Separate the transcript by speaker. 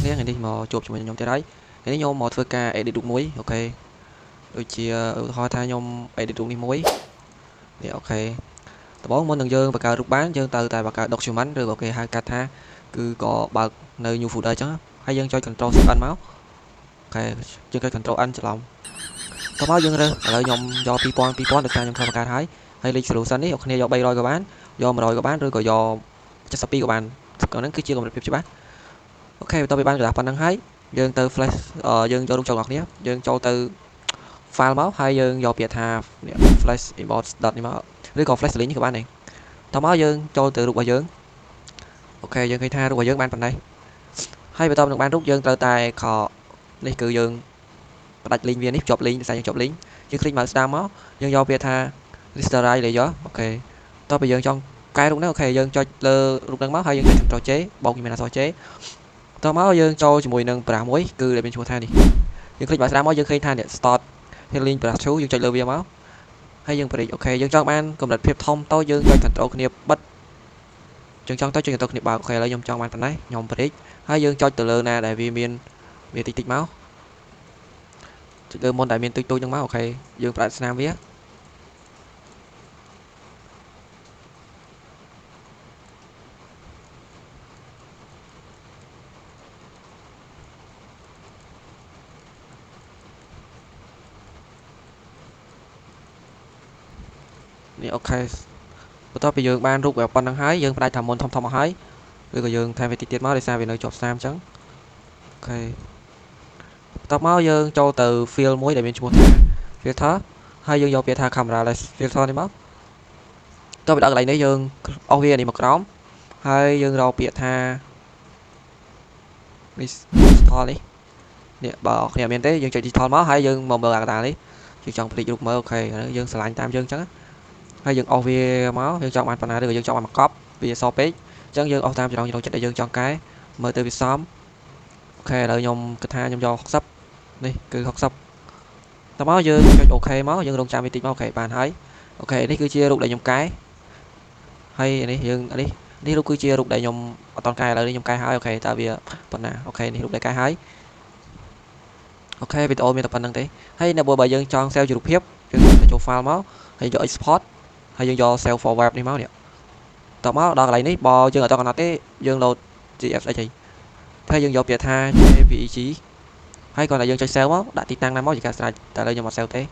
Speaker 1: នេះថ្ងៃនេះមកជួបជាមួយខ្ញុំទៀតហើយថ្ងៃនេះខ្ញុំមកធ្វើការ edit រូបមួយអូខេដូចជាឧទាហរណ៍ថាខ្ញុំ edit រូបនេះមួយនេះអូខេដំបូងមុននឹងយើងបង្កើតរូបបានយើងត្រូវតែបង្កើត document ឬក៏គេហៅកាត់ថាគឺក៏បើកនៅ new folder អញ្ចឹងហើយយើងចុច control shift n មកអូខេយើងចុច control n ច្រឡំតោះមកយើងរើសឥឡូវខ្ញុំយក2000ដោយសារខ្ញុំធ្វើបង្កើតហើយលេខ solution នេះអ្នកគ្នាយក300ក៏បានយក100ក៏បានឬក៏យក72ក៏បានហ្នឹងគឺជាកម្រិតភាពច្បាស់អូខេបន្ទាប់ពីបានក្រដាសប៉ុណ្្នឹងហើយយើងទៅ flash យើងយករូបចូលអ្នកគ្នាយើងចូលទៅ file មកហើយយើងយកពាក្យថា flash import dot នេះមកឬក៏ flash link នេះក៏បានដែរតោះមកយើងចូលទៅរូបរបស់យើងអូខេយើងឃើញថារូបរបស់យើងបានប៉ុណ្ណេះហើយបន្ទាប់នឹងបានរូបយើងត្រូវតែខនេះគឺយើងផ្ដាច់ link វានេះជាប់ link ដោយសារយើងជាប់ link យើង click មកស្ដាំមកយើងយកពាក្យថា rasterize layer អូខេតោះពេលយើងចង់កែរូបនេះអូខេយើងចុចលើរូបហ្នឹងមកហើយយើងចុច Ctrl J បូកមានអក្សរ J តោះមកយើងចូលជាមួយនឹងប្រាសមួយគឺដែលមានឈ្មោះថានេះយើងคลิกមកស្ដាំមកយើងឃើញថា start healing brush tool យើងចុចលើវាមកហើយយើងព្រិចអូខេយើងចង់បានកម្រិតភាពធំតូចយើងចុច Ctrl គ្នាបិទយើងចង់ទៅចុច Ctrl គ្នាបើកអូខេឥឡូវខ្ញុំចង់បានប៉ុណ្ណេះខ្ញុំព្រិចហើយយើងចុចទៅលើណាដែលវាមានតិចមកចុចលើមុនដែលមានទូចហ្នឹងមកអូខេយើងផ្ដាច់ស្នាមវានេះអូខេបន្ទាប់ពីយើងបានរូបប៉ុណ្ណឹងហើយយើងផ្ដាច់ថាមុនធំមកហើយឬក៏យើងថែមវាទៀតមកដោយសារវានៅជាប់ស្នាមអញ្ចឹងអូខេបន្ទាប់មកយើងចូលទៅ fill មួយដែលមានឈ្មោះថា filter ហើយយើងយកពាក្យថា camera lens filter នេះមកតើពីដល់កន្លែងនេះយើងអស់វានេះមកក្រោមហើយយើងរកពាក្យថា digital នេះបើអ្នកគ្នាមានទេយើងចុច digital មកហើយយើងមកមើលអាកណ្ដាលនេះយើងចង់ភ្លេចរូបមើលអូខេយើងឆ្លាញ់តាមយើងអញ្ចឹងហើយយើងអស់វាមកយើងចង់បានប៉ុណ្ណាឬក៏យើងចង់បានមកកប់វាសពេកអញ្ចឹងយើងអស់តាមចំណងចិត្តដែលយើងចង់កែមើលទៅវាសមអូខេឥឡូវខ្ញុំគិតថាខ្ញុំយក60នេះគឺ60តោះមកយើងចុចអូខេមកយើងរងចាំវាតិចមកអូខេបានហើយអូខេនេះគឺជារូបដែលខ្ញុំកែហើយនេះយើងនេះរូបគឺជារូបដែលខ្ញុំអត់តកែឥឡូវនេះខ្ញុំកែហើយអូខេតើវាប៉ុណ្ណាអូខេនេះរូបដែលកែហើយអូខេវីដេអូមានតែប៉ុណ្្នឹងទេហើយនៅបើយើងចង់ save ជារូបភាពយើងទៅចូល file មកហើយយក export ហើយយើងយក save for web នេះមកនេះតោះមកដល់កន្លែងនេះបើយើងអត់តកំណត់ទេយើង load GFX ហើយយើងយកពាក្យថា JPEG ហើយគាត់តែយើងចុច save មកដាក់ទីតាំងណាមកជាការស្រេចតែឥឡូវខ្ញុំអត់ save ទេ